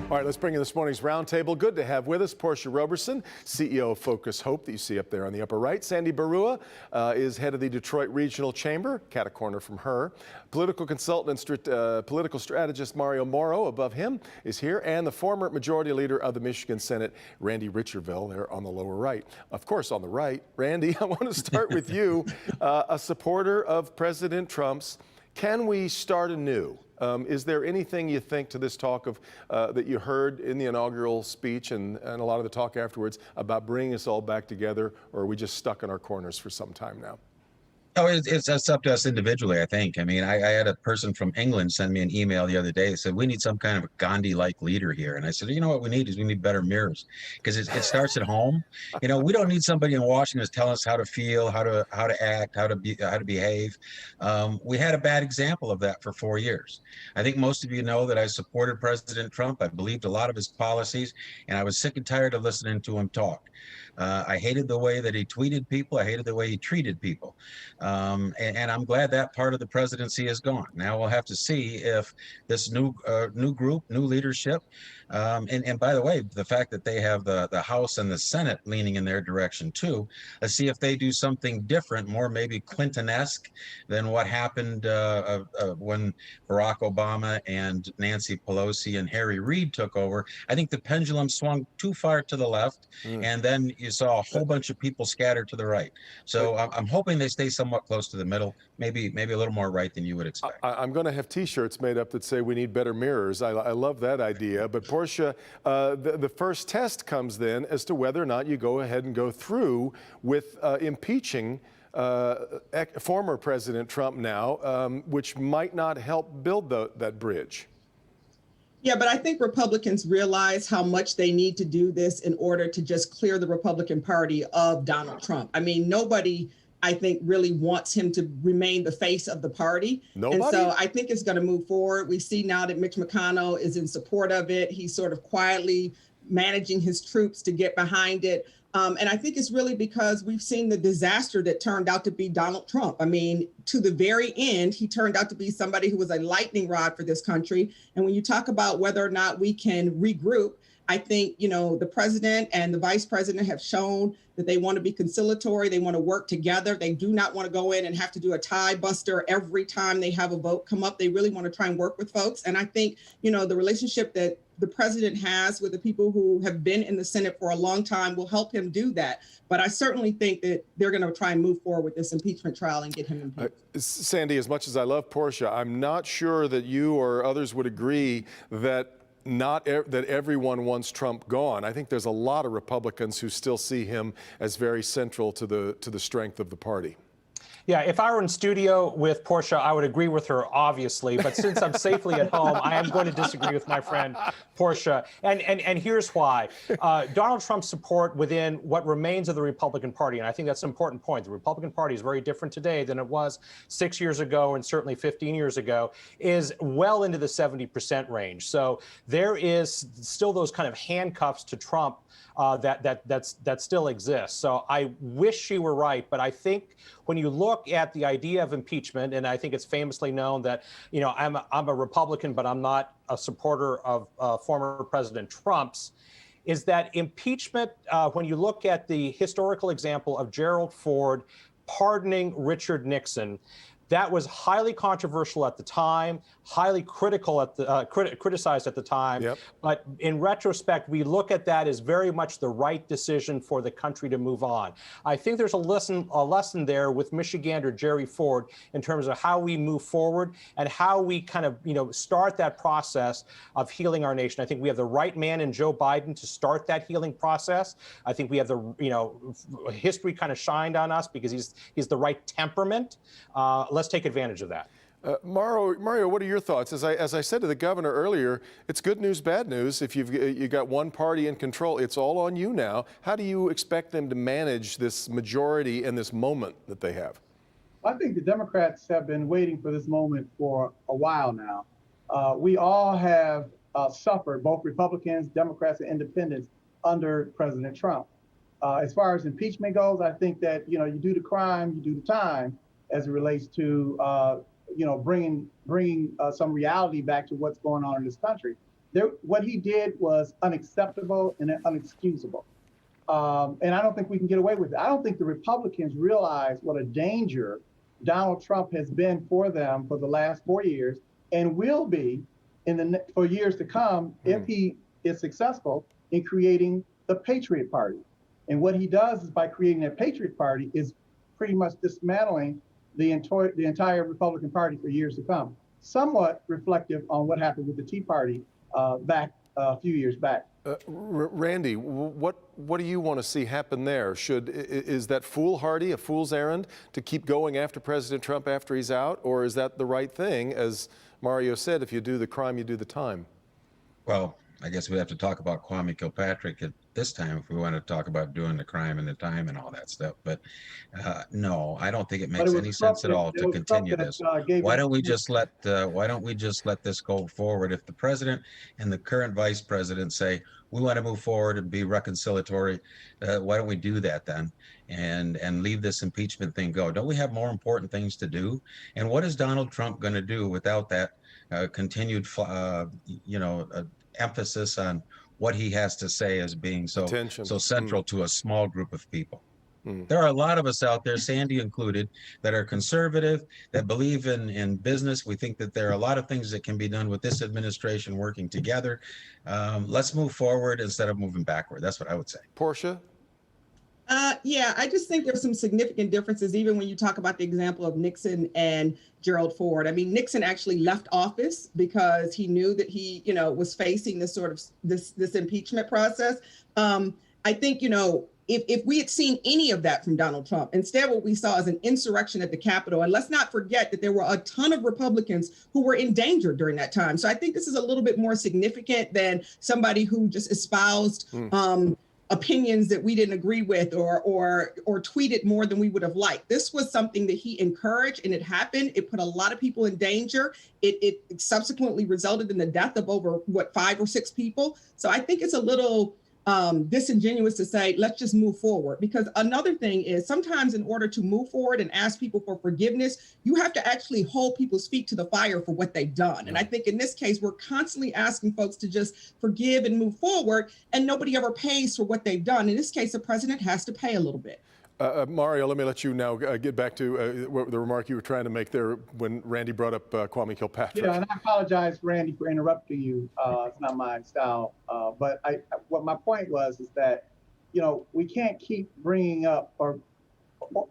All right, let's bring in this morning's roundtable. Good to have with us Portia Roberson, CEO of Focus Hope, that you see up there on the upper right. Sandy Barua is head of the Detroit Regional Chamber, cat a corner from her. Political consultant and political strategist Mario Moro, above him, is here. And the former majority leader of the Michigan Senate, Randy Richardville, there on the lower right. Of course, on the right, Randy, I want to start with you, a supporter of President Trump's. Can we start anew? Is there anything you think to this talk of that you heard in the inaugural speech and a lot of the talk afterwards about bringing us all back together, or are we just stuck in our corners for some time now? Oh, it's up to us individually, I think. I mean, I had a person from England send me an email the other day that said, we need some kind of a Gandhi-like leader here. And I said, you know what we need is we need better mirrors, because it starts at home. You know, we don't need somebody in Washington telling us how to feel, how to act, how to behave. We had a bad example of that for 4 years. I think most of you know that I supported President Trump. I believed a lot of his policies, and I was sick and tired of listening to him talk. I hated the way that he tweeted people. I hated the way he treated people. And I'm glad that part of the presidency is gone. Now we'll have to see if this new group, new leadership, and by the way, the fact that they have the House and the Senate leaning in their direction too, let's see if they do something different, more maybe Clinton-esque than what happened when Barack Obama and Nancy Pelosi and Harry Reid took over. I think the pendulum swung too far to the left, and then you saw a whole bunch of people scattered to the right. So I'm hoping they stay somewhat close to the middle, maybe a little more right than you would expect. I'm going to have T-shirts made up that say we need better mirrors. I love that idea. But Portia, the first test comes then as to whether or not you go ahead and go through with impeaching former President Trump now, which might not help build that bridge. Yeah, but I think Republicans realize how much they need to do this in order to just clear the Republican Party of Donald Trump. I mean, nobody, I think, really wants him to remain the face of the party. Nobody? And so I think it's going to move forward. We see now that Mitch McConnell is in support of it. He's sort of quietly managing his troops to get behind it. And I think it's really because we've seen the disaster that turned out to be Donald Trump. I mean, to the very end, he turned out to be somebody who was a lightning rod for this country. And when you talk about whether or not we can regroup, I think, you know, the president and the vice president have shown that they want to be conciliatory. They want to work together. They do not want to go in and have to do a tie buster every time they have a vote come up. They really want to try and work with folks. And I think, you know, the relationship that the president has with the people who have been in the Senate for a long time will help him do that. But I certainly think that they're going to try and move forward with this impeachment trial and get him impeached. Sandy, as much as I love Portia, I'm not sure that you or others would agree that that everyone wants Trump gone. I think there's a lot of Republicans who still see him as very central to the strength of the party. Yeah, if I were in studio with Portia, I would agree with her, obviously. But since I'm safely at home, I am going to disagree with my friend Portia. And here's why. Donald Trump's support within what remains of the Republican Party, and I think that's an important point. The Republican Party is very different today than it was 6 years ago and certainly 15 years ago, is well into the 70% range. So there is still those kind of handcuffs to Trump that still exists. So I wish she were right, but I think when you look at the idea of impeachment, and I think it's famously known that, you know, I'm a Republican, but I'm not a supporter of former President Trump's, is that impeachment, when you look at the historical example of Gerald Ford pardoning Richard Nixon, that was highly controversial at the time, highly critical at the criticized at the time. Yep. But in retrospect, we look at that as very much the right decision for the country to move on. I think there's a lesson there with Michigander Jerry Ford in terms of how we move forward and how we kind of, you know, start that process of healing our nation. I think we have the right man in Joe Biden to start that healing process. I think we have the, you know, history kind of shined on us because he's the right temperament. Let's take advantage of that. Mario, what are your thoughts? As I said to the governor earlier, it's good news, bad news. If you got one party in control, it's all on you now. How do you expect them to manage this majority and this moment that they have? I think the Democrats have been waiting for this moment for a while now. We all have suffered, both Republicans, Democrats, and independents, under President Trump. As far as impeachment goes, I think that, you know, you do the crime, you do the time, as it relates to, you know, bringing some reality back to what's going on in this country. what he did was unacceptable and unexcusable. And I don't think we can get away with it. I don't think the Republicans realize what a danger Donald Trump has been for them for the last 4 years and will be for years to come if he is successful in creating the Patriot Party. And what he does is by creating a Patriot Party is pretty much dismantling the entire Republican Party for years to come. Somewhat reflective on what happened with the Tea Party back a few years back. Randy, what do you want to see happen there? Is that foolhardy, a fool's errand, to keep going after President Trump after he's out, or is that the right thing? As Mario said, if you do the crime, you do the time. Well, I guess we have to talk about Kwame Kilpatrick at this time if we want to talk about doing the crime and the time and all that stuff. But no, I don't think it makes any sense at all to continue this. Why don't we just let this go forward? If the president and the current vice president say we want to move forward and be reconciliatory, why don't we do that then and leave this impeachment thing go? Don't we have more important things to do? And what is Donald Trump going to do without that continued, emphasis on what he has to say as being so central to a small group of people? There are a lot of us out there, Sandy included, that are conservative, that believe in business. We think that there are a lot of things that can be done with this administration working together. Let's move forward instead of moving backward. That's what I would say. Portia? Yeah, I just think there's some significant differences, even when you talk about the example of Nixon and Gerald Ford. I mean, Nixon actually left office because he knew that he, was facing this sort of this impeachment process. I think, if we had seen any of that from Donald Trump, instead what we saw is an insurrection at the Capitol. And let's not forget that there were a ton of Republicans who were in danger during that time. So I think this is a little bit more significant than somebody who just espoused opinions that we didn't agree with or tweeted more than we would have liked. This was something that he encouraged, and it happened. It put a lot of people in danger. It subsequently resulted in the death of over 5 or 6 people. So I think it's a little disingenuous to say, let's just move forward. Because another thing is sometimes in order to move forward and ask people for forgiveness, you have to actually hold people's feet to the fire for what they've done. And I think in this case, we're constantly asking folks to just forgive and move forward, and nobody ever pays for what they've done. In this case, the president has to pay a little bit. Mario, let me let you now get back to the remark you were trying to make there when Randy brought up Kwame Kilpatrick. Yeah, and I apologize, Randy, for interrupting you. It's not my style. But what my point was is that, we can't keep bringing up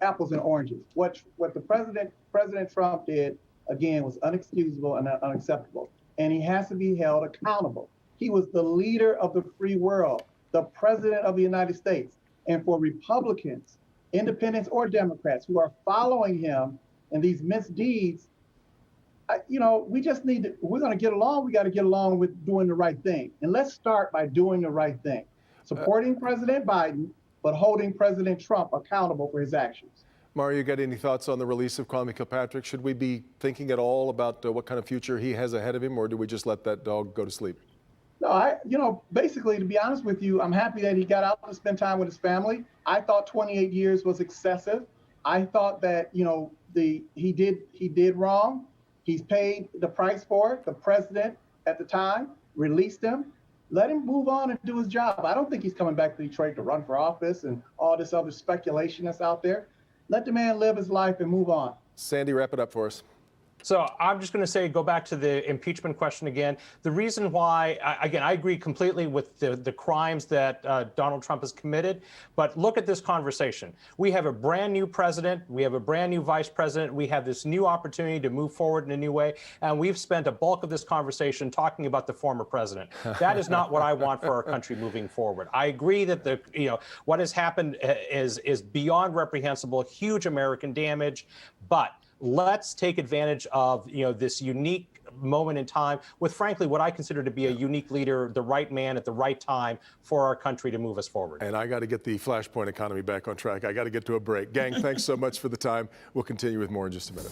apples and oranges. What President Trump did, again, was unexcusable and unacceptable. And he has to be held accountable. He was the leader of the free world, the president of the United States. And for Republicans, independents or Democrats who are following him in these misdeeds, we just we're going to get along. We got to get along with doing the right thing. And let's start by doing the right thing. Supporting President Biden, but holding President Trump accountable for his actions. Mario, you got any thoughts on the release of Kwame Kilpatrick? Should we be thinking at all about what kind of future he has ahead of him, or do we just let that dog go to sleep? No, basically, to be honest with you, I'm happy that he got out to spend time with his family. I thought 28 years was excessive. I thought that, he did wrong. He's paid the price for it. The president at the time released him. Let him move on and do his job. I don't think he's coming back to Detroit to run for office and all this other speculation that's out there. Let the man live his life and move on. Sandy, wrap it up for us. So I'm just going to say, go back to the impeachment question again. The reason why, I agree completely with the crimes that Donald Trump has committed. But look at this conversation. We have a brand new president. We have a brand new vice president. We have this new opportunity to move forward in a new way. And we've spent a bulk of this conversation talking about the former president. That is not what I want for our country moving forward. I agree that what has happened is beyond reprehensible, huge American damage. But let's take advantage of this unique moment in time with, frankly, what I consider to be a unique leader, the right man at the right time for our country to move us forward. And I got to get the Flashpoint economy back on track. I got to get to a break. Gang, thanks so much for the time. We'll continue with more in just a minute.